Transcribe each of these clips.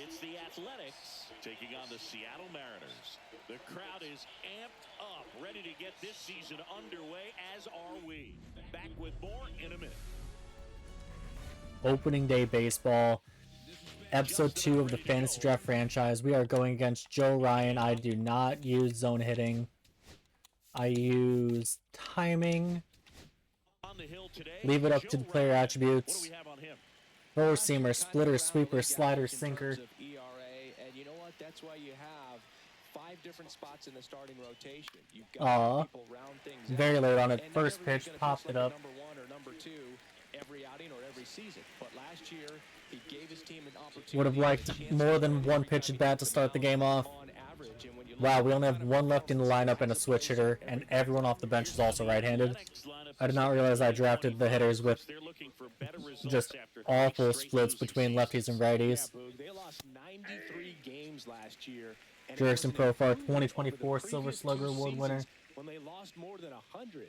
It's the Athletics taking on the Seattle Mariners. The crowd is amped up, ready to get this season underway, as are we. Back with more in a minute. Opening day baseball, episode 2 of the Fantasy Draft franchise. We are going against Joe Ryan. I do not use zone hitting. I use timing. Leave it up to the player attributes. Four seamer, splitter, sweeper, slider, sinker. And you know what? That's why you have 5 different spots in the starting rotation. You've got people round things very out. late on it. And First pitch, popped it up. Number 1 or number 2 every outing or every season. But last year, he gave his team an opportunity. Would have liked more than one pitch at bat to start the game off. Wow, we only have one left in the lineup and a switch hitter, and everyone off the bench is also right-handed. I did not realize I drafted the hitters with just awful splits between lefties and righties. They lost 93 games last year. Jurickson Profar 2024 Silver Slugger Award winner. When they lost more than 100.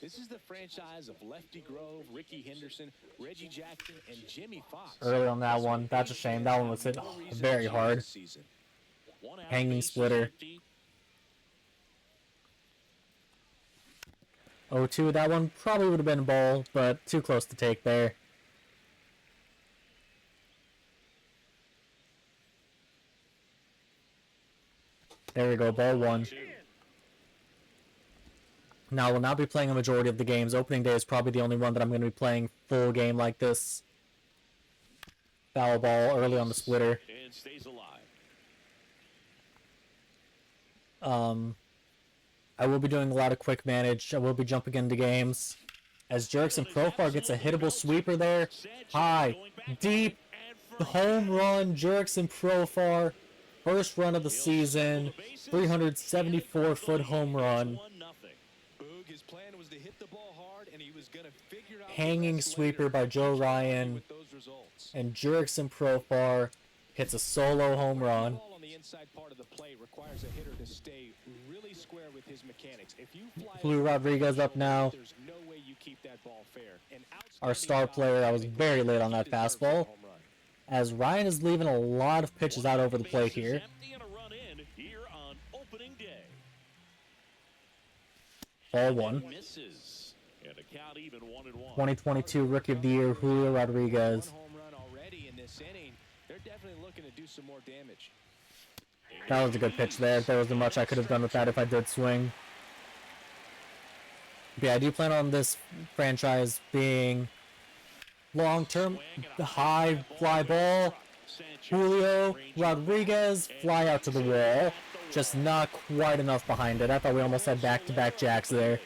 This is the franchise of Lefty Grove, Ricky Henderson, Reggie Jackson, and Jimmy Fox. Early on that one. That's a shame. That one was hit very hard. Hanging splitter. 0-2. That one probably would have been a ball, but too close to take there. There we go. Ball 1. Now, I will not be playing a majority of the games. Opening day is probably the only one that I'm going to be playing full game like this. Foul ball early on the splitter. And stays alive. I will be doing a lot of quick manage. I will be jumping into games. As Jurickson Profar gets a hittable sweeper there. High, deep, home run, Jurickson Profar. First run of the season. 374-foot home run. Hanging sweeper by Joe Ryan. And Jurickson Profar hits a solo home run. Inside part of the play requires a hitter to stay really square with his mechanics. If you fly Blue Rodriguez up now. There's no way you keep that ball fair. Our star player, I was very late on that fastball. As Ryan is leaving a lot of pitches out over the plate here. Ball 1. 2022 Rookie of the Year, Julio Rodriguez. They're definitely looking to do some more damage. That was a good pitch there. There wasn't much I could have done with that if I did swing. But yeah, I do plan on this franchise being long-term. The high fly ball. Julio Rodriguez, fly out to the wall. Just not quite enough behind it. I thought we almost had back-to-back jacks there.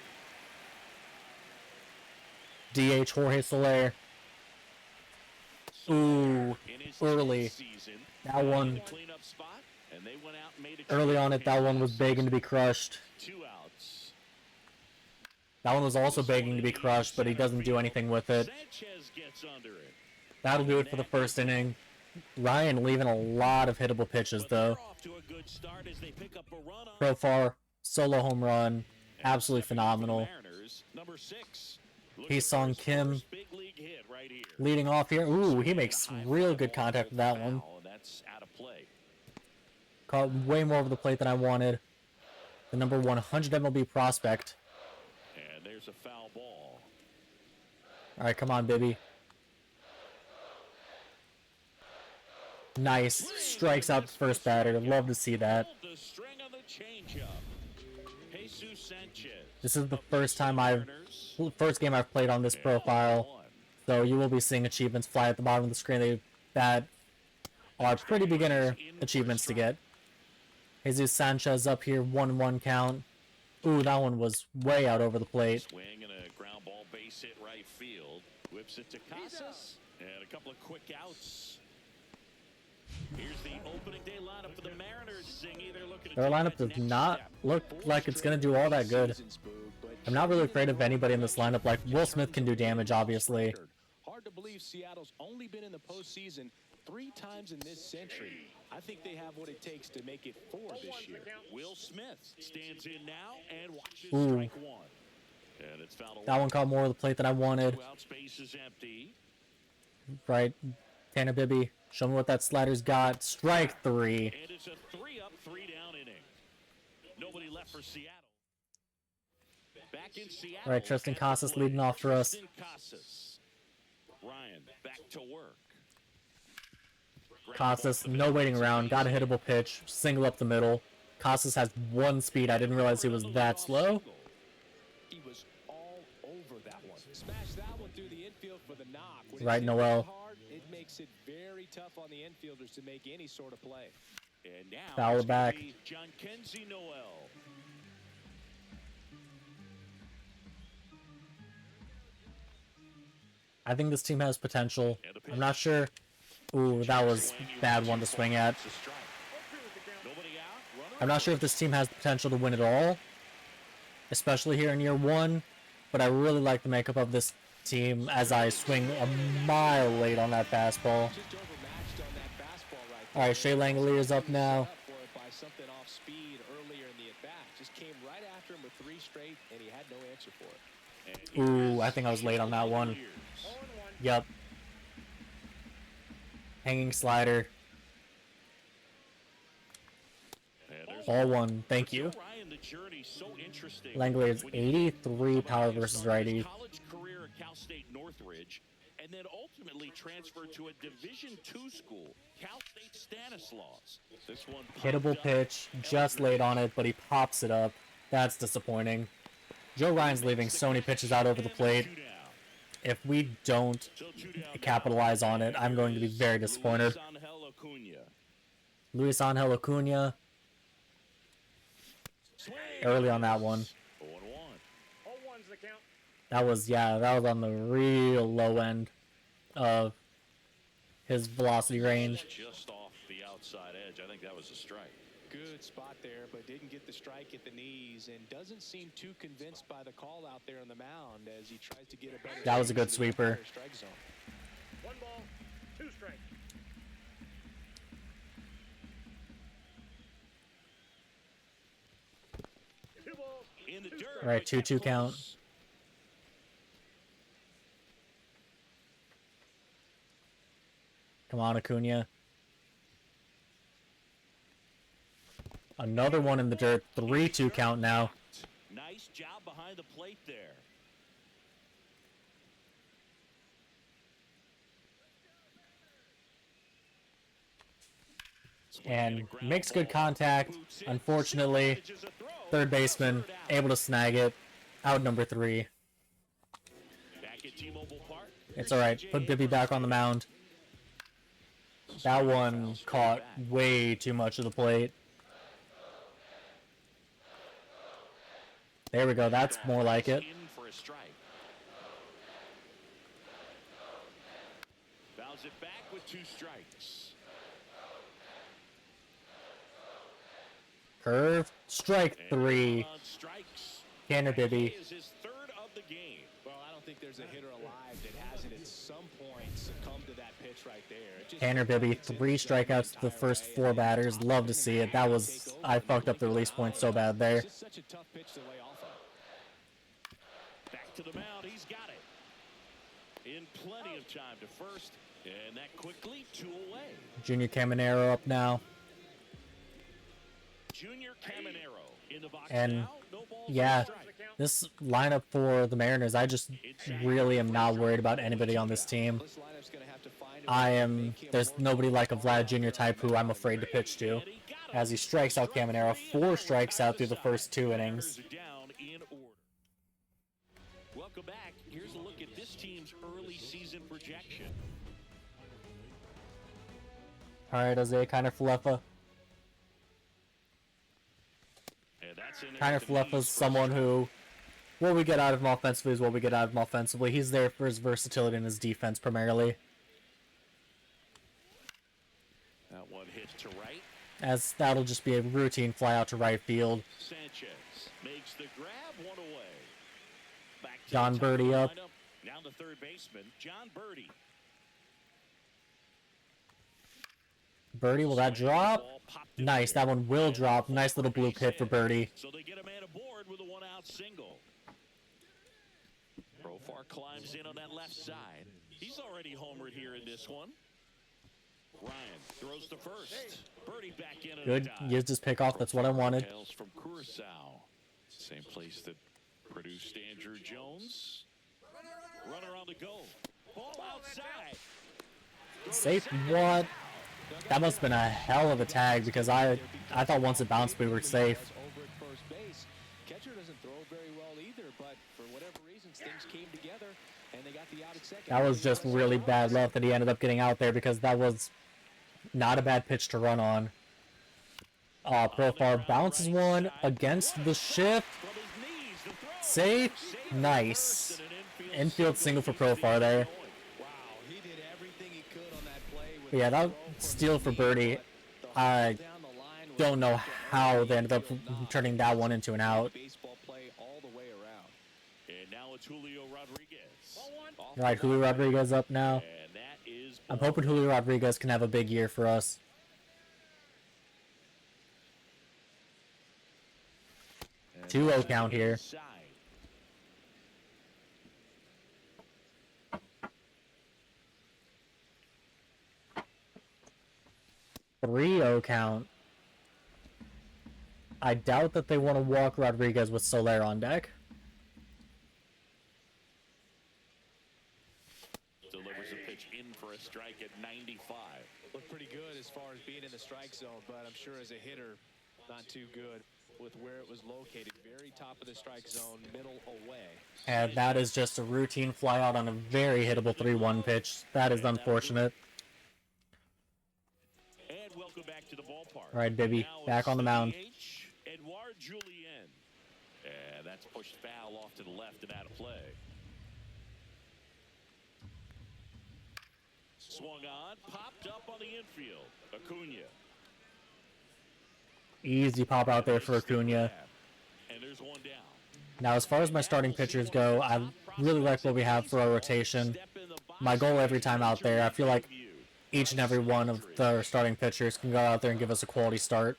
DH Jorge Soler. Ooh, early. That one. Early on it, that one was begging to be crushed. That one was also begging to be crushed, but he doesn't do anything with it. That'll do it for the first inning. Ryan leaving a lot of hittable pitches, though. Profar, solo home run, absolutely phenomenal. Hee-Sung Kim leading off here. Ooh, he makes real good contact with that one. Caught way more over the plate than I wanted. The number 100 MLB prospect. And there's a foul ball. All right, come on, Bibee. Nice. Strikes out the first batter. Love to see that. This is the first game I've played on this profile. So you will be seeing achievements fly at the bottom of the screen that are pretty beginner achievements to get. Jesus Sanchez up here, 1-1 count. Ooh, that one was way out over the plate. Swing and a ground ball base hit right field. Whips it to Casas. And a couple of quick outs. Here's the opening day lineup for the Mariners. Their lineup does not look like it's going to do all that good. I'm not really afraid of anybody in this lineup. Like, Will Smith can do damage, obviously. Hard to believe Seattle's only been in the postseason 3 times in this century. I think they have what it takes to make it 4 this year. Will Smith stands in now and watches Ooh. strike 1. And it's fouled away. That one caught more of the plate than I wanted. Space is empty. Right. Tanner Bibee Show me what that slider's got. Strike 3. And it's a 3-up, 3-down inning. Nobody left for Seattle. Back in Seattle. All right, Tristan Casas leading off for us. Tristan Casas. Ryan back to work. Casas, no waiting around. Got a hittable pitch. Single up the middle. Casas has 1 speed. I didn't realize he was that slow. He was all over that one. Smash that one through the infield for the knock. When Right, it's Noel. hard, it makes it very tough on the infielders to make any sort of play. And now Foul it's gonna back. be John Kenzie Noel. I think this team has potential. I'm not sure. Ooh, that was a bad one to swing at. I'm not sure if this team has the potential to win it all, especially here in year 1, but I really like the makeup of this team as I swing a mile late on that fastball. Just overmatched on that fastball right All right, Shea Langolier is up now. for it by something off speed earlier in the at-bat. Just came right after him with 3 straight, and he had no answer for it. Ooh, I think I was late on that one. Yup. Hanging slider. All 1. Thank you. Ryan, the journey so interesting. Langolier's 83 power versus righty. College career at Cal State Northridge, and then ultimately transferred to a Division II school, Cal State Stanislaus. This one Hittable pitch, just late on it, but he pops it up. That's disappointing. Joe Ryan's leaving so many pitches out over the plate. If we don't capitalize on it, I'm going to be very disappointed. Luis Angel Acuna, early on that one. That was on the real low end of his velocity range. Just off the outside edge. I think that was a strike. Good spot there, but didn't get the strike at the knees, and doesn't seem too convinced by the call out there on the mound as he tries to get a better. That was a good sweeper. Strike zone. 1 ball, 2 strikes. In the dirt. All right, 2-2 count. Come on, Acuna. Another one in the dirt. 3-2 count now. Nice job behind the plate there. And makes good contact. Unfortunately, third baseman able to snag it. Out number 3. Back at T-Mobile Park. It's alright. Put Bibee back on the mound. That one caught way too much of the plate. There we go. That's more like it. In for a strike. Fouls it back with 2 strikes. Curve. Strike 3. Strikes. Tanner Bibee. Is his 3rd of the game. Well, I don't think there's a hitter alive that hasn't at some point succumbed to that pitch right there. It just Tanner Bibee, 3 strikeouts to the first 4 batters. Love to see it. That was, I fucked up the release point so bad there. It's just such a tough pitch to lay off of. Back to the mound. He's got it. In plenty of time to first. And that quickly 2 away. Junior Caminero up now. Junior Caminero in the box And now. No balls, yeah, no strike. this lineup for the Mariners, I just really am not worried about anybody on this team. This lineup's gonna have to find a way to make him There's work. nobody like a Vlad Jr. type who I'm afraid to pitch to. As he strikes out Caminero, 4 strikes out through the first 2 innings. Down in order. Welcome back. Here's a look at this team's early season projection. Alright, Jose Kiner-Falefa. And that's in there Kiner with the Falefa's knees someone first. who, what we get out of him offensively is what we get out of him offensively. He's there for his versatility and his defense primarily. That one hits to right. As that'll just be a routine fly out to right field. Sanchez makes the grab, 1 away. Back to John the top of the Birdie up. lineup. Now the third baseman, John Birdie. Birdie, will that drop? Ball popped in Nice, there. that one will drop. Nice little blue hit for Birdie. So they get a man aboard with a 1-out single. Profar climbs in on that left side. He's already homered here in this one. Ryan throws to first. Birdie back in. Good. Used his pickoff. That's what I wanted. Hails from Curacao. Same place that produced Andrew Jones. Runner on the go. Ball outside. Safe. What? That must have been a hell of a tag because I thought once it bounced we were safe. Over at first base. Catcher doesn't throw very well either, but for whatever reasons, things came together and they got the out at second. That was just really bad luck that he ended up getting out there because that was not a bad pitch to run on. Profar bounces one against the shift. Safe. Nice. Infield single for Profar there. Wow, he did everything he could on that play. But yeah, that steal for birdie. I don't know how they ended up turning that one into an out. Baseball play all the way around. And now it's Julio Rodriguez. All right, Julio Rodriguez up now. And that is I'm hoping Julio Rodriguez can have a big year for us. 2-0 count here. side. 3-0 count. I doubt that they want to walk Rodriguez with Soler on deck. Delivers a pitch in for a strike at 95. Looked pretty good as far as being in the strike zone, but I'm sure as a hitter, not too good with where it was located. Very top of the strike zone, middle away. And that is just a routine flyout on a very hittable 3-1 pitch. That is unfortunate. And welcome back to the ballpark. All right, Bibee, Now back on the mound. DH, Edouard Julien. And that's pushed foul off to the left and out of play. Swung on, popped up on the infield. Acuna. Easy pop out there for Acuna. And there's one down. Now, as far as my starting pitchers go, I really like what we have for our rotation. My goal every time out there, I feel like each and every one of the starting pitchers can go out there and give us a quality start.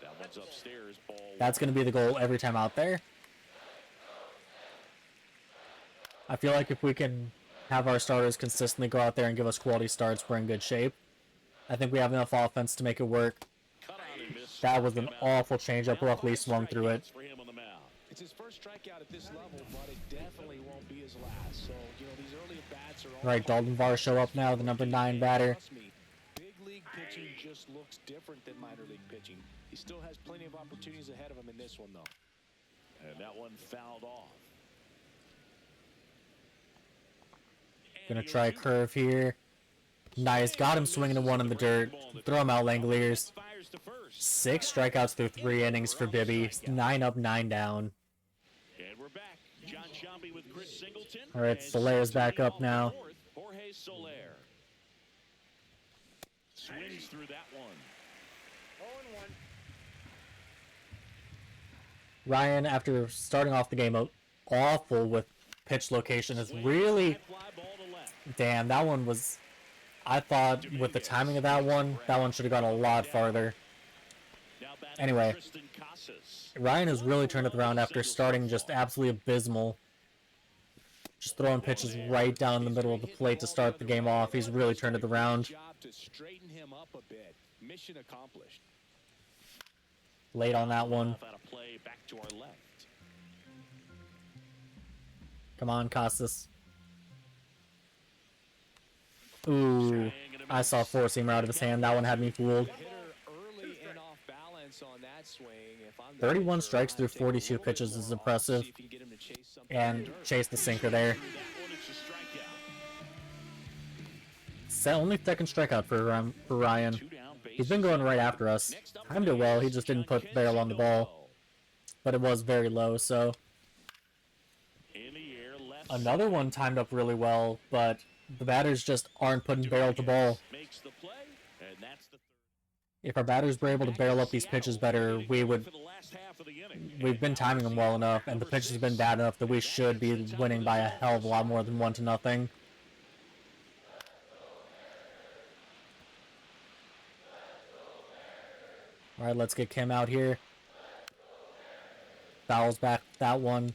That one's upstairs, ball. That's going to be the goal every time out there. I feel like if we can have our starters consistently go out there and give us quality starts, we're in good shape. I think we have enough offense to make it work. That was an awful changeup. Luckily swung through it. It's his first strikeout at this level, but it definitely won't be his last. So, you know, these early at-bats are all Right, Dalton Varr show up now, the number 9 batter. Trust me, big league pitching just looks different than minor league pitching. He still has plenty of opportunities ahead of him in this one, though. And that one fouled off. Gonna try a curve here. Nice, got him swinging a one in the dirt. Throw him out, Langoliers. 6 strikeouts through 3 innings for Bibee. 9 up, 9 down. And we're back. John Sciambi with Chris Singleton. All right, Soler's back up now. Jorge Soler swings through that one. 0-1. Ryan, after starting off the game awful with pitch location, is really... Damn, that one was... I thought with the timing of that one should have gone a lot farther. Anyway, Ryan has really turned it around after starting just absolutely abysmal. Just throwing pitches right down the middle of the plate to start the game off. He's really turned it around. To straighten him up a bit. Mission accomplished. Late on that one. Come on, Casas. Ooh, I saw four-seamer out of his hand. That one had me fooled. 31 strikes through 42 pitches is impressive. And chase the sinker there. Only second strikeout for Ryan. He's been going right after us. Timed it well, he just didn't put the barrel on the ball. But it was very low, so... Another one timed up really well, but the batters just aren't putting barrel to ball. If our batters were able to barrel up these pitches better, we've been timing them well enough, and the pitch has been bad enough that we should be winning by a hell of a lot more than 1-0. Alright, let's get Kim out here. Fouls back that one.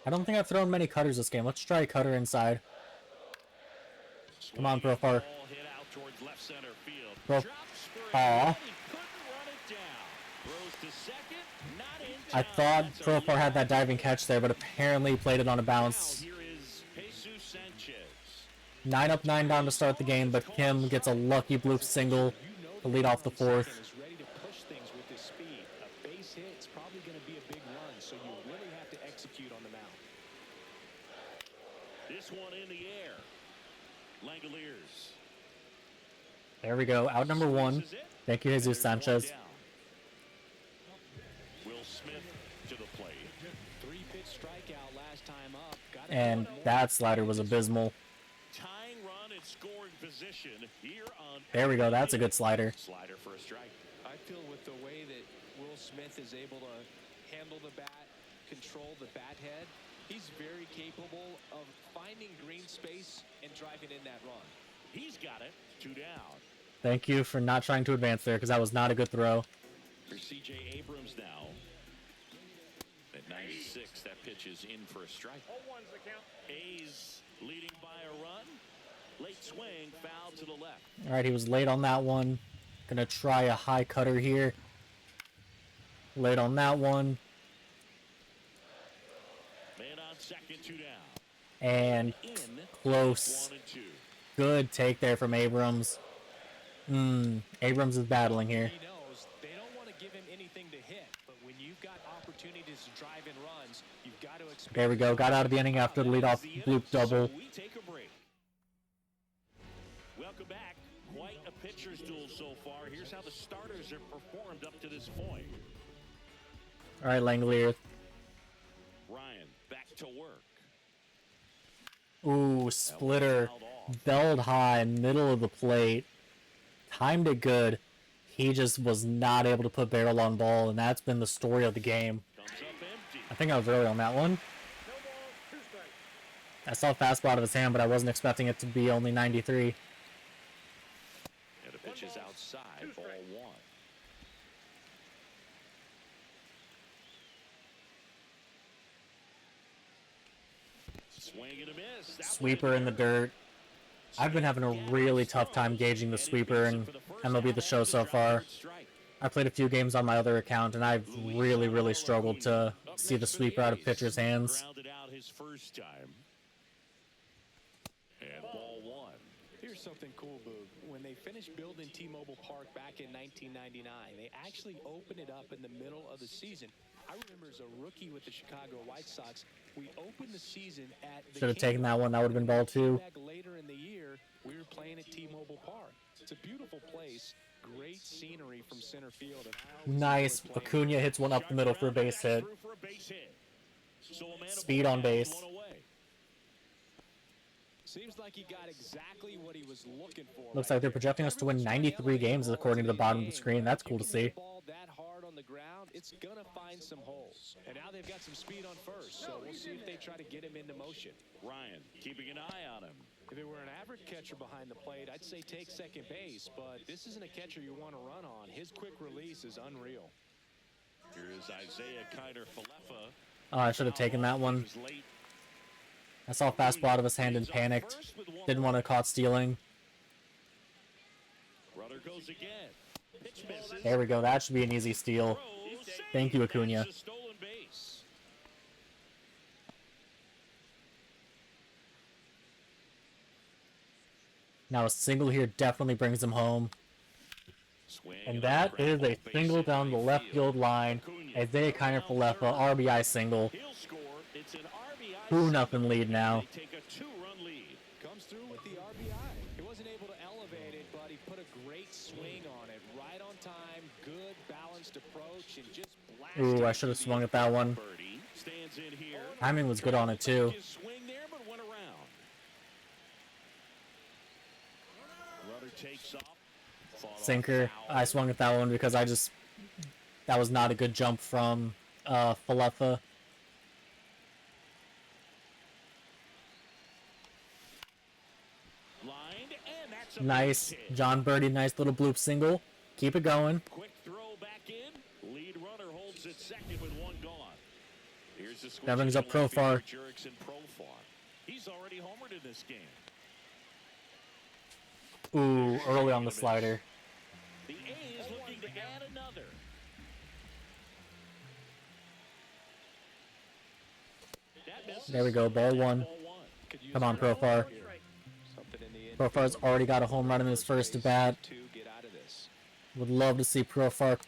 I don't think I've thrown many cutters this game. Let's try a cutter inside. Come on, Profar. towards left center field. Well, Drops for a aw. ball. He couldn't run it down. Throws to second. Not in I time. thought That's a Profar had that lead. diving catch there, but apparently he played it on a Now bounce. here is Jesus Sanchez. 9 up, 9 down to start the game, but Kim gets a lucky bloop single to lead off the fourth. Is ready to push things with his speed. A base hit, it's probably going to be a big run, so you really have to execute on the mound. This one in the air. Langoliers. There we go. Out number 1. This is it. Thank you, Jesus Sanchez. Will Smith to the plate. 3-pitch strikeout last time up. Gotta And go more. that slider was abysmal. Tying run in scoring position here on. There we go. That's a good slider. Slider for a strike. I feel with the way that Will Smith is able to handle the bat, control the bat head, he's very capable of finding green space and driving in that run. He's got it. 2 down. Thank you for not trying to advance there, because that was not a good throw. For C.J. Abrams now. At 96, that pitch is in for a strike. 0-1's the count. A's leading by a run. Late swing, foul to the left. All right, he was late on that one. Gonna try a high cutter here. Late on that one. Man on second, 2 down. And In. close. 1 and 2. Good take there from Abrams. Abrams is battling here. He knows they don't want to give him anything to hit, but when you've got opportunities to drive in runs, you've got to expect. There we go. Got out of the inning after the leadoff bloop double. So we take a break. Welcome back. Quite a pitcher's duel so far. Here's how the starters have performed up to this point. All right, Langolier. Ryan back to work. Ooh, splitter. Belled high, middle of the plate. Timed it good. He just was not able to put barrel on ball, and that's been the story of the game. Comes up empty. I think I was early on that one. No ball, 2 strikes. I saw a fastball out of his hand, but I wasn't expecting it to be only 93. And the pitch is outside. Ball 1. Swing and a miss. That Sweeper one in the dirt. I've been having a really tough time gauging the sweeper in MLB The Show so far. I played a few games on my other account, and I've really struggled to see the sweeper out of pitchers' hands. Grounded out his first time. And ball 1. Here's something cool, Boog. When they finished building T-Mobile Park back in 1999, they actually opened it up in the middle of the season. I remember as a rookie with the Chicago White Sox, we opened the season at the Should have taken that Kingdom. one. That would have been ball 2. Back later in the year, we were playing at T-Mobile Park. It's a beautiful place, great scenery from center field. And I always Nice. enjoy playing Acuna hits one up the middle for a base hit. Through for a base hit. So a man Speed aboard on has base. one away. Seems like he got exactly what he was looking for. Looks right like they're there. projecting us to win 93 games according to the bottom of the screen. That's cool to see. The ball that hard on the ground, it's gonna find some holes. And now they've got some speed on first, so we'll see if they try to get him into motion. Ryan keeping an eye on him. If it were an average catcher behind the plate, I'd say take second base, but this isn't a catcher you want to run on. His quick release is unreal. Here is Isaiah Kiner-Falefa. Oh, I should have taken that one. He was late. I saw a fastball out of his hand and panicked. Didn't want to caught stealing. Runner goes again. Pitch misses. There we go. That should be an easy steal. Throws. Thank you, Acuna. That's a stolen base. Now a single here definitely brings him home. Swing And a that is ground a ball, base single hit down the right left field. field line. Acuna. Isaiah Kiner-Falefa, RBI single. He'll score. It's an RBI 2-0 lead now. They take a 2-run lead. Comes through with the RBI. He wasn't able to elevate it, but he put a great swing on it. Right on time, good balanced approach, and just blasted. Ooh, I should have swung at that one. Birdie stands in here. Timing was good on it too. His swing there, but went around. Runner takes off. Fought off Sinker. foul. I swung at that one because that was not a good jump from Falefa. Lined, and that's a Nice. base hit. John Birdie, nice little bloop single. Keep it going. Quick throw back in. Lead runner holds it second with one gone. Here's the switch That brings up to left Profar. fielder, Jurickson Profar. He's already homered in this game. Ooh, early on the slider. The A's looking to add another. That misses. There we go, ball one. Could use Come on, a Profar. here. Something in the Profar's infield. already got a home run in his first at bat. To get out of this. Would love to see Profar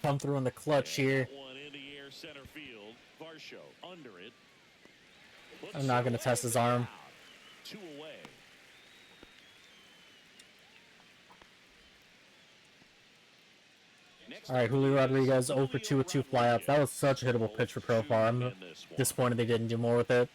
come through in the clutch here. That one in the air center field. Varsho under it. I'm not going to test his arm. 2 away. All right, Julio Rodriguez 0 for 2 with 2 flyouts. That was such a hittable pitch for Profar. I'm disappointed they didn't do more with it.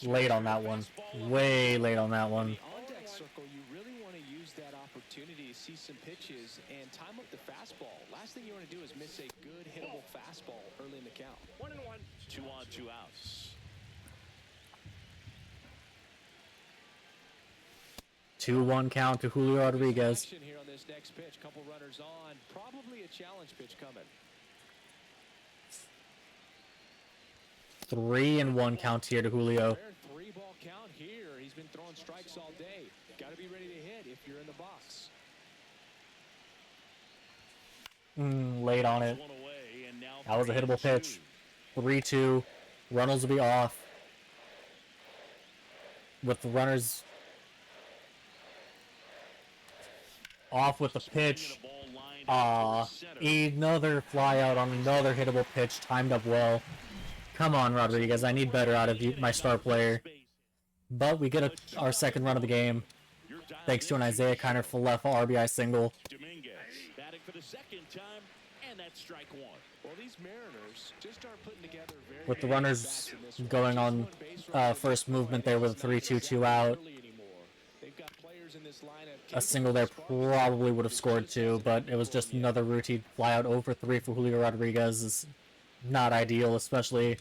Late on that one. Way late on that one. On deck circle, you really want to use that opportunity to see some pitches and time up the fastball. Last thing you want to do is miss a good hittable fastball early in the count. 1-1. 2 on, 2 outs. 2-1 count to Julio Rodriguez. Action here on this next pitch. Couple runners on. Probably a challenge pitch coming. 3-1 count here to Julio. Rare 3-ball count here. He's been throwing strikes all day. Got to be ready to hit if you're in the box. Late on it. One away, and now That was a hittable pitch. 3-2. Runnels will be off. With the runners off with the pitch. Another fly out on another hittable pitch. Timed up well. Come on, Rodriguez. I need better out of you, my star player. But we get our second run of the game. Thanks to an Isaiah Kiner Falefa RBI single. Dominguez batting for the second time, and that's strike 1. Well, these Mariners just aren't putting together very With the good runners bats in this one. going Just on one base runner first for movement there with a 3-2-2 out. early anymore. They've got players in this lineup A single there probably would have scored 2, but it was just another routine flyout over 3 for Julio Rodriguez. Is not ideal, especially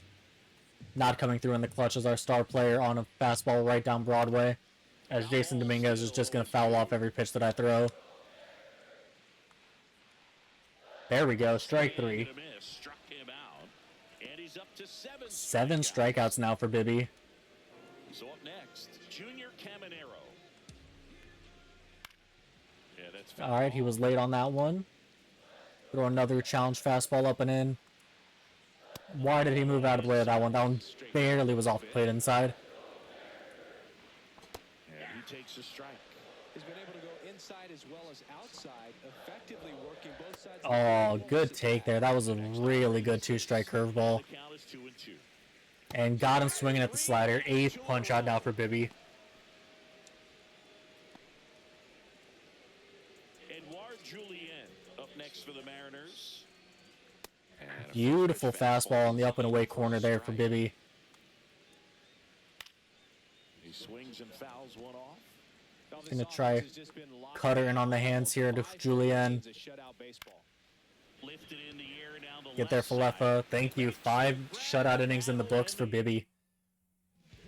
not coming through in the clutch as our star player on a fastball right down Broadway, as Jason Dominguez is just going to foul off every pitch that I throw. There we go, strike 3. Struck him out, and he's up to 7. 7 strikeouts now for Bibee. So up next, Junior Caminero. Yeah, that's foul. All right, he was late on that one. Throw another challenge fastball up and in. Why did he move out of the way of that one? That one barely was off the plate inside. And he takes a strike. He's been able to go inside as well as outside, effectively working both sides. Oh, good take there. That was a really good 2-strike curveball. The count is 2-2. And got him swinging at the slider. 8th punch out now for Bibee. Edouard Julien up next for the Mariners. And a Beautiful first fastball on the up and away corner there for Bibee. He swings and fouls one off. Now, this Gonna offense try has just been locked cutter in down on the for hands here to 5 Julien. innings of shutout baseball. Lifted in the air down the Get there, left side. Falefa. Thank you. 5 shutout innings in the books for Bibee.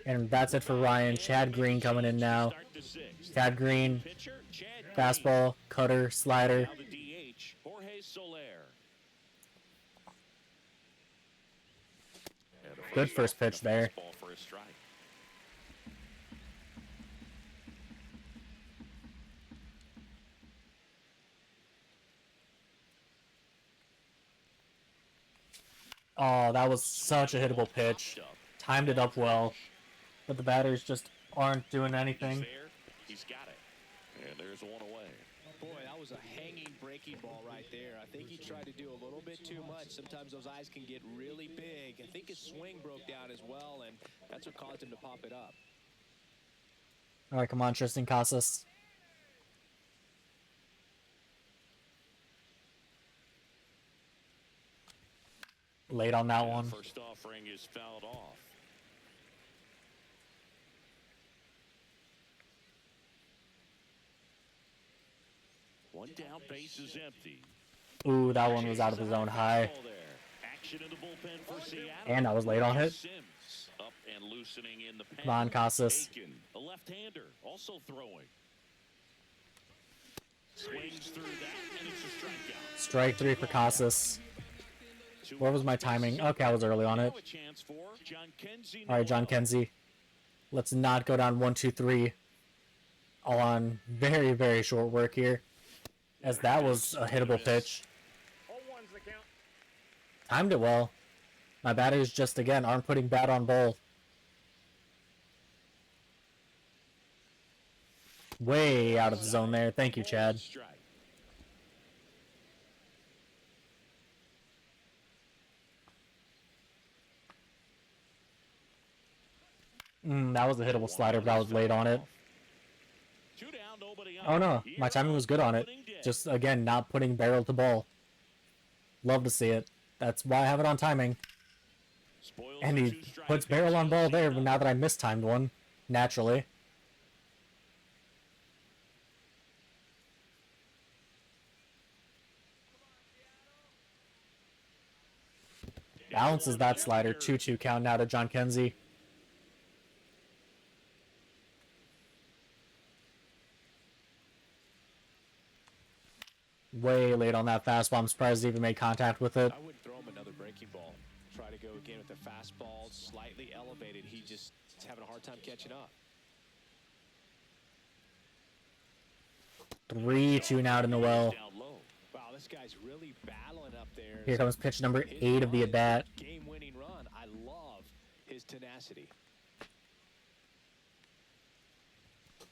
And that's it for Ryan. Chad Green coming in now. Start to 6. Chad Green, Pitcher, Chad Green. fastball, cutter, slider. Now the DH, Jorge Soler. And a Good first pitch there. fastball for a strike. Oh, that was such a hittable pitch. Timed it up well. But the batters just aren't doing anything. There, he's got it. And there's one away. Boy, that was a hanging breaking ball right there. I think he tried to do a little bit too much. Sometimes those eyes can get really big. I think his swing broke down as well, and that's what caused him to pop it up. All right, come on, Tristan Casas. Late on that one. First offering is fouled off. One down, base is empty. Ooh, that one was out of the zone high. Action in the bullpen for Seattle. And I was late on it. Sims up and loosening in the pen. Come on, Casas. Aiken, a left-hander, also throwing. Swings through that, and it's a strikeout. Strike 3 for Casas. Where was my timing? Okay, I was early on it. Now a chance for John Kenzie. All right, John Kenzie. Let's not go down 1-2-3 on very, very short work here, as that was a hittable pitch. 0-1's the count. Timed it well. My batters just, again, aren't putting bat on ball. Way out of the zone there. Thank you, Chad. Strike. That was a hittable slider, but I was late on it. Two down, nobody out. Oh no, my Here timing was good on it. opening day. Just, again, not putting barrel to ball. Love to see it. That's why I have it on timing. Spoils And the he two-strike puts pitch. barrel on ball there, but now that I mistimed one, naturally. Balances that slider. 2-2 count now to John Kenzie. Way late on that fastball. I'm surprised he even made contact with it. I wouldn't throw him another breaking ball. Try to go again with the fastball, slightly elevated. He just is having a hard time catching up. 3-2 now to Noel. Down low. Wow, this guy's really battling up there. Here comes pitch number 8 of the at-bat. Game-winning run. I love his tenacity.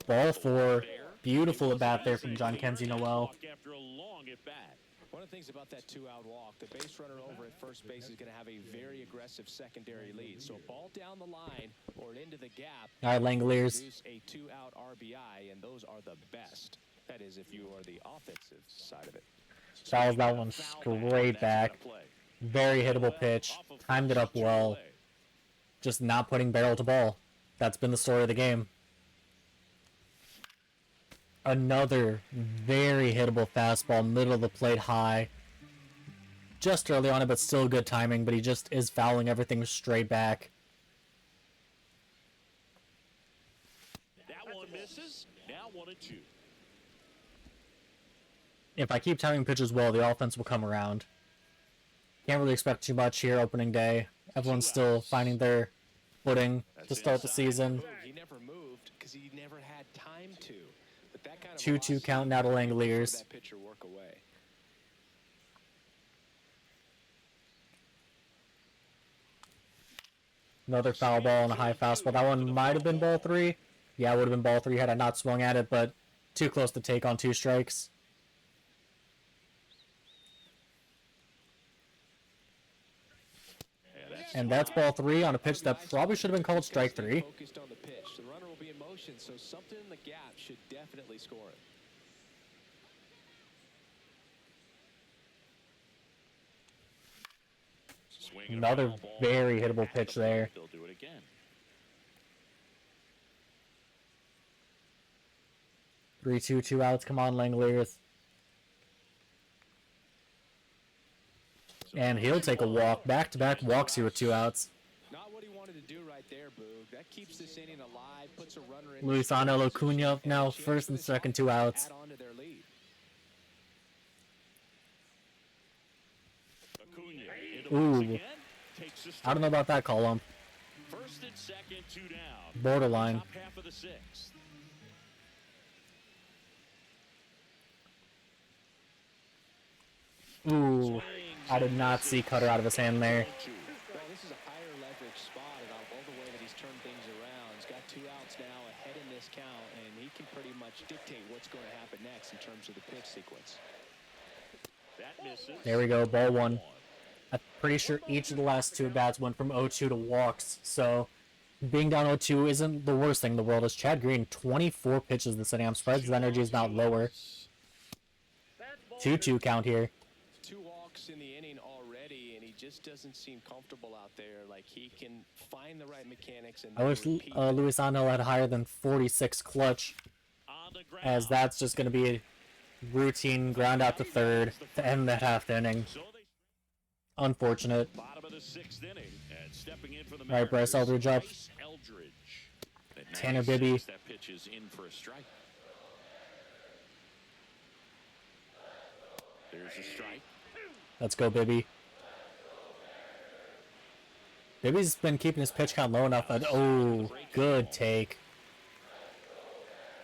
Ball 4. Beautiful at-bat there from John Kenzie Noel. After a long at-bat. One of the things about that two-out walk, the base runner over at first base is going to have a very aggressive secondary lead. So a ball down the line or into the gap. All right, Langoliers. Produce a two-out RBI, and those are the best. That is, if you are the offensive side of it. Fouls that one straight back. Very hittable pitch. Timed it up well. Just not putting barrel to ball. That's been the story of the game. Another very hittable fastball, middle of the plate high. Just early on it, but still good timing, but he just is fouling everything straight back. That one misses. Now 1-2. If I keep timing pitches well, the offense will come around. Can't really expect too much here opening day. Everyone's still finding their footing to start the season. He never moved because he never had time to. But that kind of 2-2 count now to Langoliers. that pitcher work away. Another foul ball and a high fastball. That one might have been ball 3. Yeah, it would have been ball 3 had I not swung at it, but too close to take on 2 strikes. And that's ball 3 on a pitch that probably should have been called strike 3. Focused on the pitch. The runner will be in motion, so something in the gap should definitely score it. Another very hittable pitch there. They'll do it again. 3-2, 2 outs. Come on, Langoliers. And he'll take a walk. Back-to-back walks here with 2 outs. Not what he wanted to do right there, Boog. That keeps this inning alive, puts a runner in. Luis Angel Acuna now first and second, 2 outs. Add on to their lead. Acuna into once Ooh. again. Takes the I don't know about that column. First and second, 2 down. Borderline. Top half of the 6th. Ooh, I did not see Cutter out of his hand there. Well, this is a higher leverage spot, and I love the way that he's turned things around. He's got 2 outs now ahead in this count, and he can pretty much dictate what's going to happen next in terms of the pitch sequence. That misses. There we go, ball 1. I'm pretty sure each of the last 2 at-bats went from 0-2 to walks, so being down 0-2 isn't the worst thing in the world. As Chad Green, 24 pitches this inning. I'm surprised his energy is not lower. 2-2 count here. 2 walks in the inning already, and he just doesn't seem comfortable out there. Like he can find the right mechanics. And I wish Luis Angel had higher than 46 clutch, On the ground. as that's just going to be a routine ground out to third to end that half inning. So they Unfortunate. bottom of the 6th inning, and stepping in for the All right, Bryce Eldridge up. Bryce Eldridge. At Tanner 96, Bibee. That pitch is in for a strike. There's a strike. Let's go, Bibee. Bibee's been keeping his pitch count low enough that, oh, good take.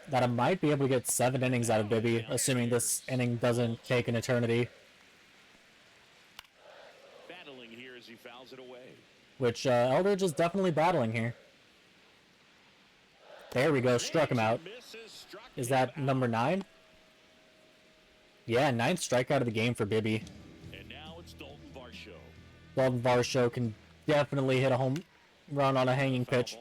That I might be able to get 7 innings out of Bibee, assuming this inning doesn't take an eternity. Battling here as he fouls it away. Which, Eldridge is definitely battling here. There we go, struck him out. Is that number 9? Yeah, 9th strikeout of the game for Bibee. And now it's Dalton Varsho. Dalton Varsho can definitely hit a home run on a hanging pitch.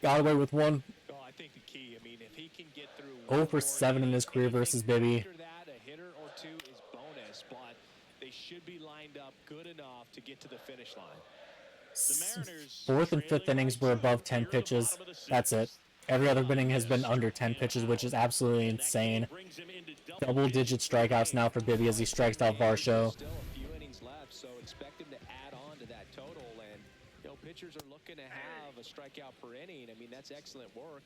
Got away with 1. Oh, I think the key, I mean, if he can get through 0 for 7 in his career versus Bibee. After that, a hitter or 2 is bonus, but they should be lined up good enough to get to the finish line. 4th and 5th innings were above 10 pitches. That's it. Every other inning has been under 10 pitches, which is absolutely insane. Double-digit strikeouts now for Bibee as he strikes out Varsho. Still a few innings left, so expect him to add on to that total. And pitchers are looking to have a strikeout per inning. I mean, that's excellent work.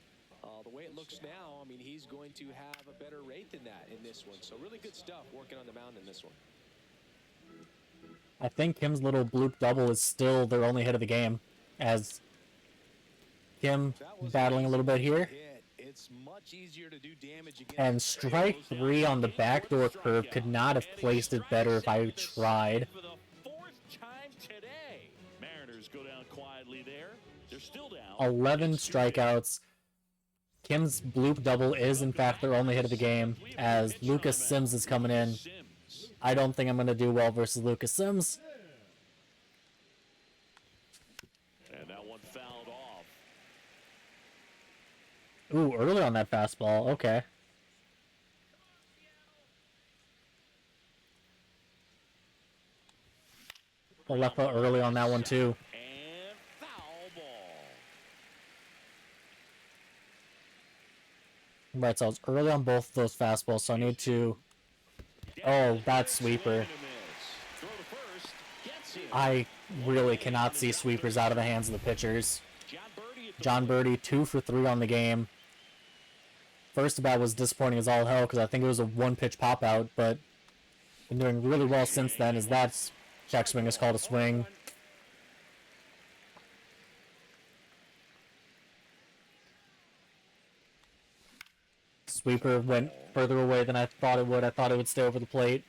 The way it looks now, I mean, he's going to have a better rate than that in this one. So really good stuff working on the mound in this one. I think Kim's little bloop double is still their only hit of the game, as Kim battling a little bit here. It's much easier to do damage against. And strike 3 on the backdoor curve. Could not have placed it better if I tried. For the 4th time today. Mariners go down quietly there. They're still down. 11 strikeouts. Kim's bloop double is in fact their only hit of the game, as Lucas Sims is coming in. I don't think I'm going to do well versus Lucas Sims. And that one fouled off. Ooh, early on that fastball. Okay. The left foot early on that one too. And foul ball. Right, so I was early on both of those fastballs, so I need to... Oh, that sweeper. Throw to first. Gets him. I really cannot see sweepers out of the hands of the pitchers. John Birdie, 2 for 3 on the game. First at bat was disappointing as all hell because I think it was a 1-pitch pop-out, but been doing really well since then, as that check swing is called a swing. Sweeper went further away than I thought it would. I thought it would stay over the plate.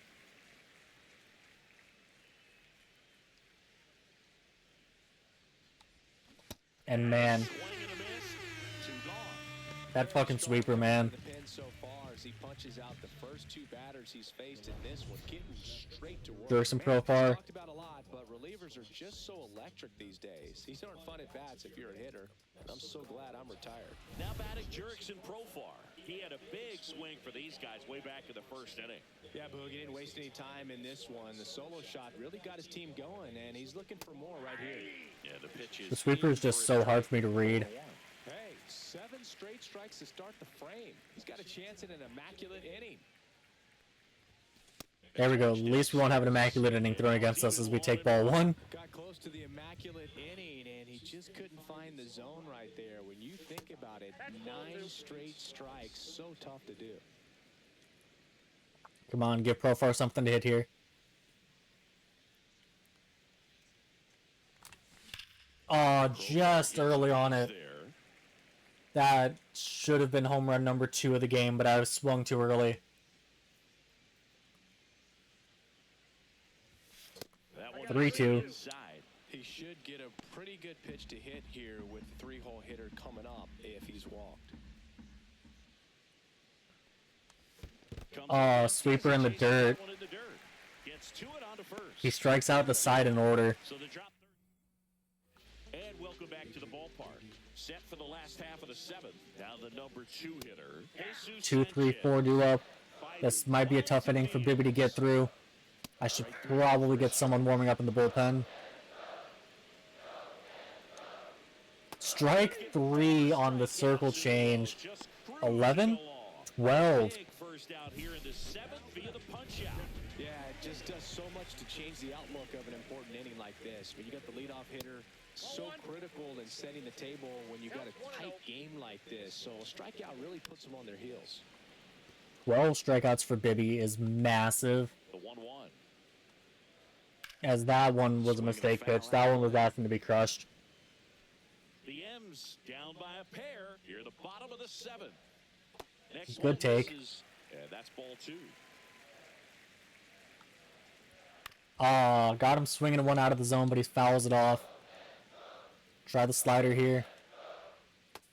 And man, that fucking sweeper, man. So far as he punches out the first 2 batters he's faced in this one, getting straight to work. Jurickson Profar. Talked about a lot, but relievers are just so electric these days. These aren't fun at bats if you're a hitter. I'm so glad I'm retired. Now batting Jurickson Profar. He had a big swing for these guys way back in the 1st inning. Yeah, Boog, he didn't waste any time in this one. The solo shot really got his team going, and he's looking for more right here. Yeah, the pitch is... The sweeper is just so hard for me to read. Hey, 7 straight strikes to start the frame. He's got a chance in an immaculate inning. There we go. At least we won't have an immaculate inning thrown against us as we take ball 1. Got close to the immaculate inning, and he just couldn't find the zone right there. When you think about it, 9 straight strikes, so tough to do. Come on, give Profar something to hit here. Oh, just early on it. That should have been home run number 2 of the game, but I was swung too early. That 3-2. He should get a pretty good pitch to hit here with the 3-hole hitter coming up if he's walked. Oh, sweeper in the dirt. He strikes out the side in order. So the drop third. And welcome back to the ballpark. Set for the last half of the 7th. Now the number 2 hitter. 2, 3, 4 due up. This might be a tough inning for Bibee to get through. I should probably get someone warming up in the bullpen. Strike 3 on the circle change. 11? 12. First out here in the 7th via the punch out. Yeah, it just does so much to change the outlook of an important inning like this. When you got the leadoff hitter, so critical in setting the table when you got a tight game like this. So a strikeout really puts them on their heels. 12 strikeouts for Bibee is massive. The 1-1. as that one was a mistake pitch. That one was asking to be crushed. The M's down by a pair. You're the bottom of the 7th. Next Good take. That's ball 2. Got him swinging one out of the zone, but he fouls it off. Try the slider here.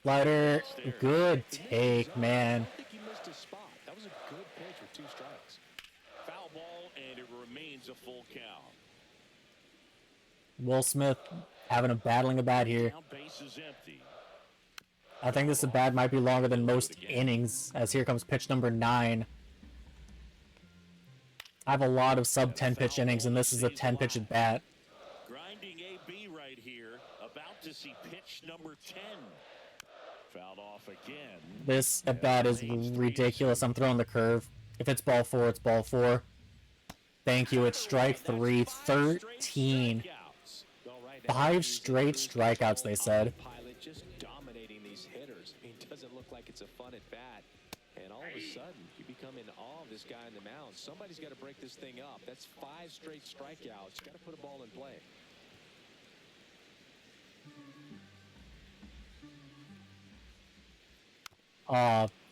Slider, good take, man. I think he missed his spot. That was a good pitch with 2 strikes. Foul ball, and it remains a full count. Will Smith having a battling a bat here. Now base is empty. I think this at bat might be longer than most innings, as here comes pitch number 9. I have a lot of sub-10 pitch innings, and this is a 10 pitch at bat. Grinding AB right here. About to see pitch number 10. Fouled off again. This at bat is ridiculous. I'm throwing the curve. If it's ball 4, it's ball 4. Thank you. It's strike 3. 13. 5 straight strikeouts, they said. Pilot just dominating these hitters. I mean, it doesn't look like it's a fun at bat. And all of a sudden, you become in awe of this guy in the mound. Somebody's got to break this thing up. That's 5 straight strikeouts. Got to put a ball in play.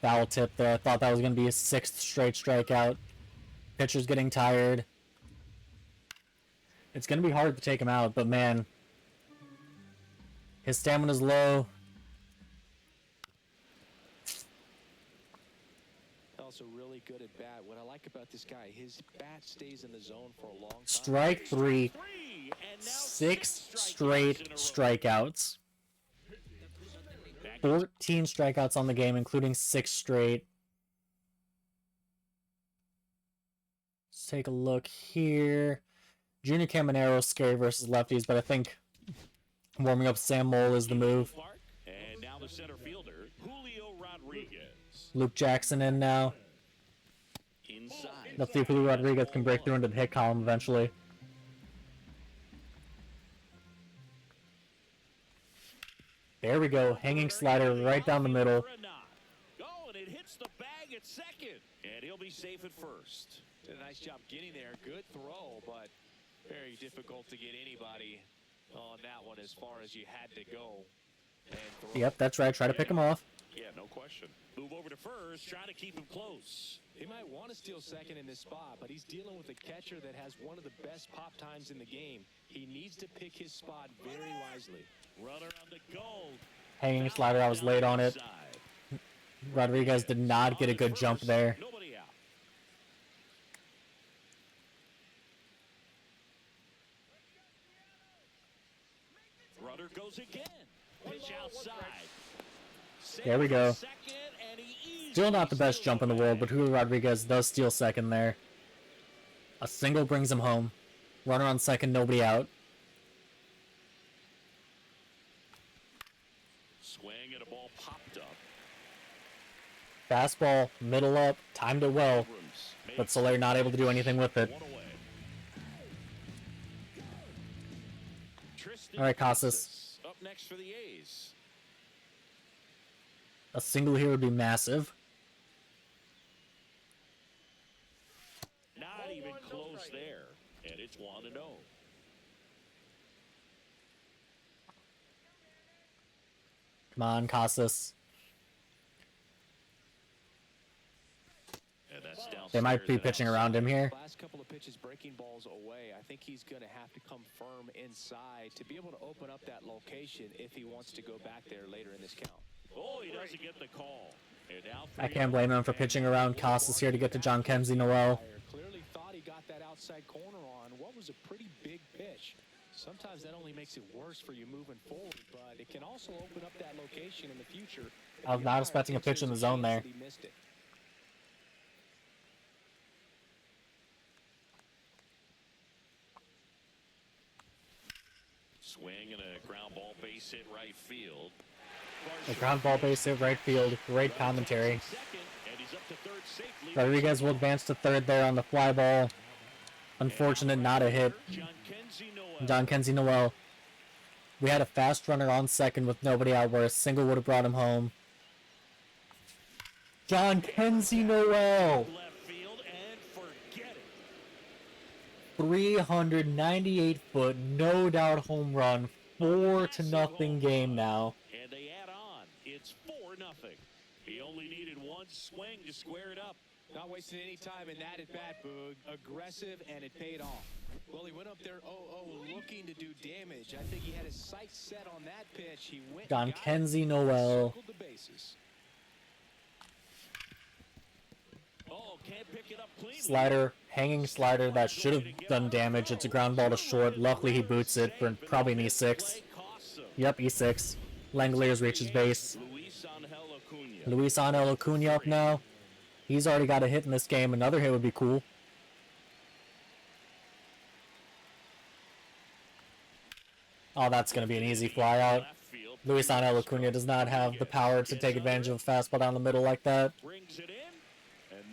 Foul tip there. I thought that was going to be a 6th straight strikeout. Pitcher's getting tired. It's going to be hard to take him out, but man, his stamina's low. Also really good at bat. What I like about this guy, his bat stays in the zone for a long time. Strike 3. 6 straight strikeouts. 14 strikeouts on the game, including 6 straight. Let's take a look here. Junior Caminero scary versus lefties, but I think warming up Sam Mole is the move. And now the center fielder, Julio Rodriguez. Luke Jackson in now. Inside. Let's see if Julio Rodriguez can break through into the hit column eventually. There we go. Hanging slider right down the middle. Oh, and it hits the bag at second. And he'll be safe at first. Did a nice job getting there. Good throw, but very difficult to get anybody on that one as far as you had to go. Yep, that's right. Try to pick him off. Yeah, no question. Move over to first, try to keep him close. He might want to steal second in this spot, but he's dealing with a catcher that has one of the best pop times in the game. He needs to pick his spot very wisely. Runner on the goal. Hanging slider, I was late on it. Rodriguez did not get a good jump there. Nobody out. Runner goes again. Pitch outside. There we go. Still not the best jump in the world, but Julio Rodriguez does steal second there. A single brings him home. Runner on second, nobody out. Swing and a ball popped up. Fastball, middle up, timed it well, but Soler not able to do anything with it. All right, Casas. Up next for the A's. A single here would be massive. Not even close there, and it's 1-0. Come on, Casas. They might be pitching around him here. Last couple of pitches breaking balls away. I think he's going to have to come firm inside to be able to open up that location if he wants to go back there later in this count. Oh, he doesn't get the call. I can't blame him for pitching around Casas here to get to John Kenzie Noel. Clearly thought he got that outside corner on what was a pretty big pitch. Sometimes that only makes it worse for you moving forward, but it can also open up that location in the future. I was not expecting a pitch in the zone there. He missed it. Swing and a ground ball base hit right field. A ground ball base hit right field. Great commentary. Rodriguez will advance to third there on the fly ball. Unfortunate, not a hit. John Kenzie Noel. We had a fast runner on second with nobody out where a single would have brought him home. John Kenzie Noel. 398-foot, no doubt home run. 4-0 game now. And they add on. It's 4-0. He only needed one swing to square it up. Not wasting any time in that at bat, Boog. Aggressive, and it paid off. Well, he went up there 0-0 looking to do damage. I think he had his sights set on that pitch. He went Don Kenzie Noel. circled the bases. Oh, can't pick it up cleanly. Slider, hanging slider that should have done damage. It's a ground ball to short. Luckily, he boots it for probably an E6. Yep, E6. Langoliers reaches base. Luis Angel Acuna up now. He's already got a hit in this game. Another hit would be cool. Oh, that's going to be an easy fly out. Luis Angel Acuna does not have the power to take advantage of a fastball down the middle like that.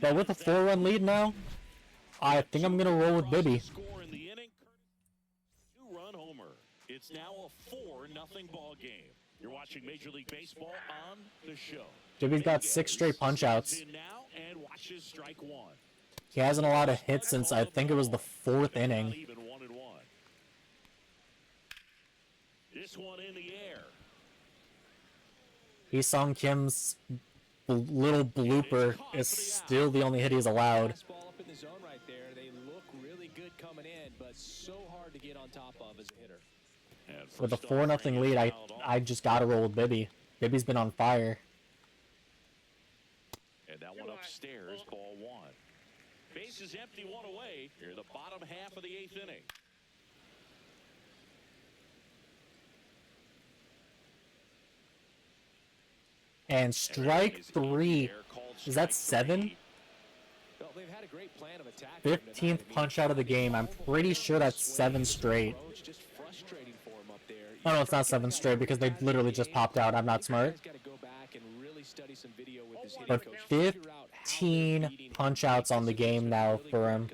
But with a 4-run lead now, I think I'm going to roll with Bibee. Two-run homer. It's now a 4-0 ball game. You're watching Major League Baseball on the show. Bibee's got 6 straight punch-outs. He hasn't allowed a hit since I think it was the 4th inning. This one in the air. Sung Kim's little blooper is still the only hit he's allowed. Fastball up in the zone right there. They look really good coming in, but so hard to get on top of as a hitter. With a 4-0 lead, I just gotta roll with Bibee. Bibee's been on fire. And that one upstairs, ball 1. Base is empty, one away. Here, the bottom half of the 8th inning. And strike 3. Is that 7? Well, they've had a great plan of attack. 15th punch out of the game. I'm pretty sure that's 7 straight. Just frustrating for him up there. Oh no, it's not 7 straight because they literally just popped out. I'm not smart. But 15 punch outs on the game now for him.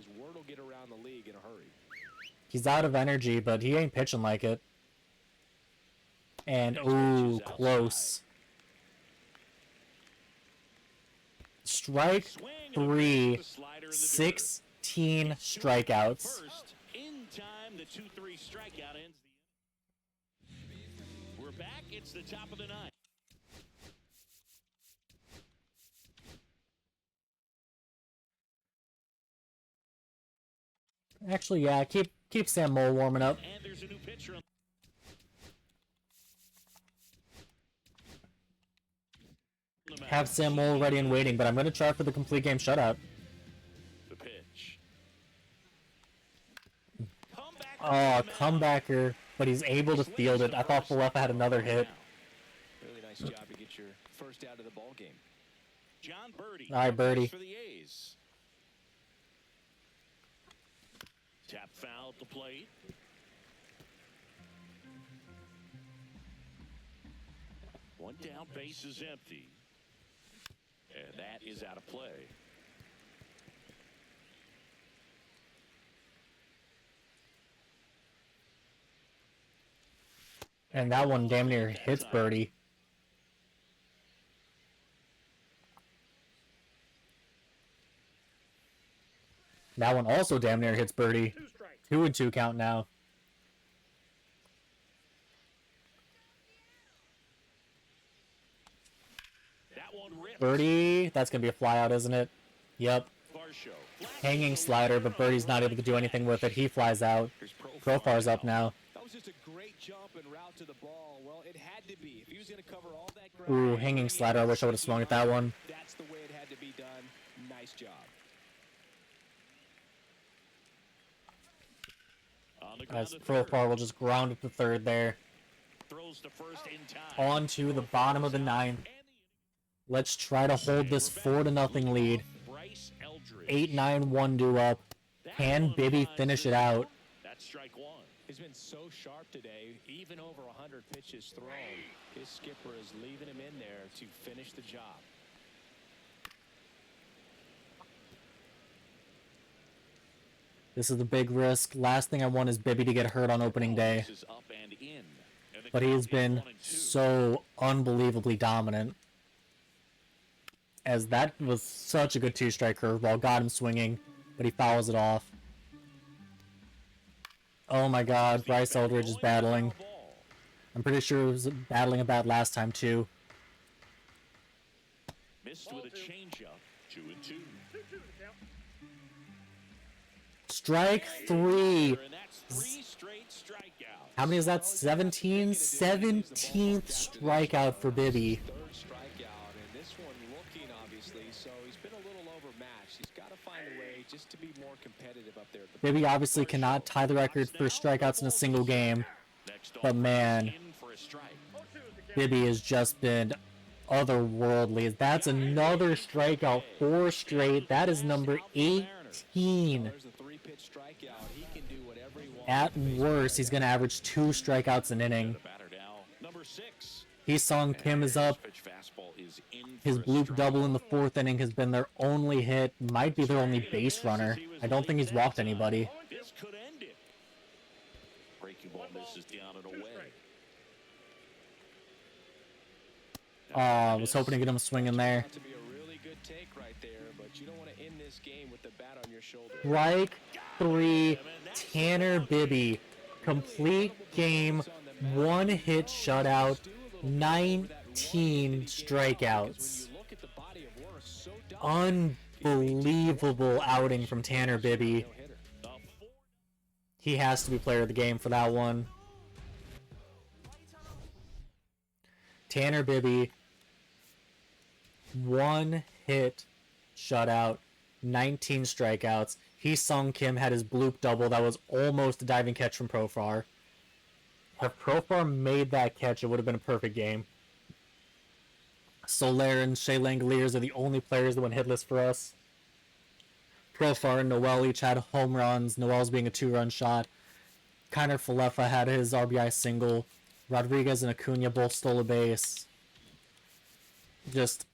He's out of energy, but he ain't pitching like it. And, ooh, close. Strike 3, 16 strikeouts. In time, the 2-3 strikeout ends the inning. We're back. It's the top of the 9th. Actually, yeah, keep Sam Moll warming up. And there's a new pitcher. Have Sam Moll ready and waiting, but I'm going to try for the complete game shutout. The pitch. Oh, comebacker, but he's able to field it. I thought Falefa had another hit. Really nice job to get your first out of the ball game. John Birdie. All right, Birdie. For the A's. Tap foul at the plate. One down, base is empty. And that is out of play. And that one damn near hits Birdie. That one also damn near hits Birdie. 2-2 count now. Birdie, that's going to be a flyout, isn't it? Yep. Hanging slider, but Birdie's not able to do anything with it. He flies out. Profar's up now. That was just a great jump and route to the ball. Well, it had to be. If he was going to cover all that ground. Ooh, hanging slider. I wish I would have swung at that one. That's the way it had to be done. Nice job. As Profar will just ground it to third there. On to the bottom of the 9th. Let's try to hold this 4-0 lead. 8-9-1 due up. Can Bibee finish it out? That's strike 1. He's been so sharp today. Even over 100 pitches thrown, his skipper is leaving him in there to finish the job. This is the big risk. Last thing I want is Bibee to get hurt on opening day. But he has been so unbelievably dominant. As that was such a good 2-strike curveball. Got him swinging, but he fouls it off. Oh my god, Bryce Eldridge is battling. I'm pretty sure he was battling a bat last time too. Missed with a changeup. 2-2. 2-2 the count. Strike 3. And that's 3 straight strikeouts. How many is that? 17? 17th strikeout for Bibee. Third strikeout, and this one looking obviously, so he's been a little overmatched. He's got to find a way just to be more competitive up there. Bibee obviously cannot tie the record for strikeouts in a single game, but man, In for a strike. 0-2 the count. Bibee has just been otherworldly. That's another strikeout, 4 straight. That is number 18. There's a three-pitch strikeout. He can do whatever he wants. At worst, he's going to average 2 strikeouts an inning. The batter now, number 6. Hee-Sung Kim is up. Pitch fastball is in His for a bloop strike. double in the 4th inning has been their only hit, might be their only base runner. I don't think he's walked anybody. This could end it. Breaking ball misses down and away. I was hoping to get him swinging there. About to be a really good take right there, but you don't want to end this game with the bat on your shoulder. Strike 3, Tanner Bibee. Complete game, 1 hit shutout, 19 strikeouts. When you look at the body of work, so Unbelievable outing from Tanner Bibee. hitter. He has to be player of the game for that one. Tanner Bibee, 1 hit shutout, 19 strikeouts. Hee-Sung Kim had his bloop double that was almost a diving catch from Profar. If Profar made that catch, it would have been a perfect game. Soler and Shea Langoliers are the only players that went hitless for us. Profar and Noel each had home runs, Noel's being a 2-run shot. Kiner Falefa had his RBI single. Rodriguez and Acuna both stole a base. Just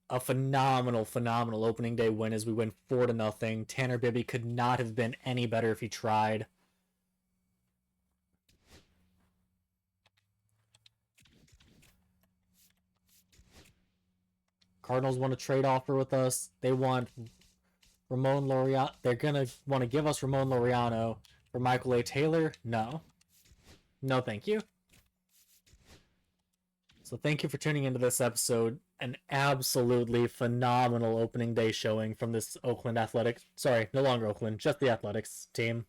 a phenomenal opening day win as we win 4-0. Tanner Bibee could not have been any better if he tried. Cardinals want a trade offer with us. They want Ramon Laureano. They're gonna want to give us Ramon Laureano for Michael A. Taylor. No. No, thank you. So thank you for tuning into this episode. An absolutely phenomenal opening day showing from this Oakland Athletics. Sorry, no longer Oakland, just the Athletics team.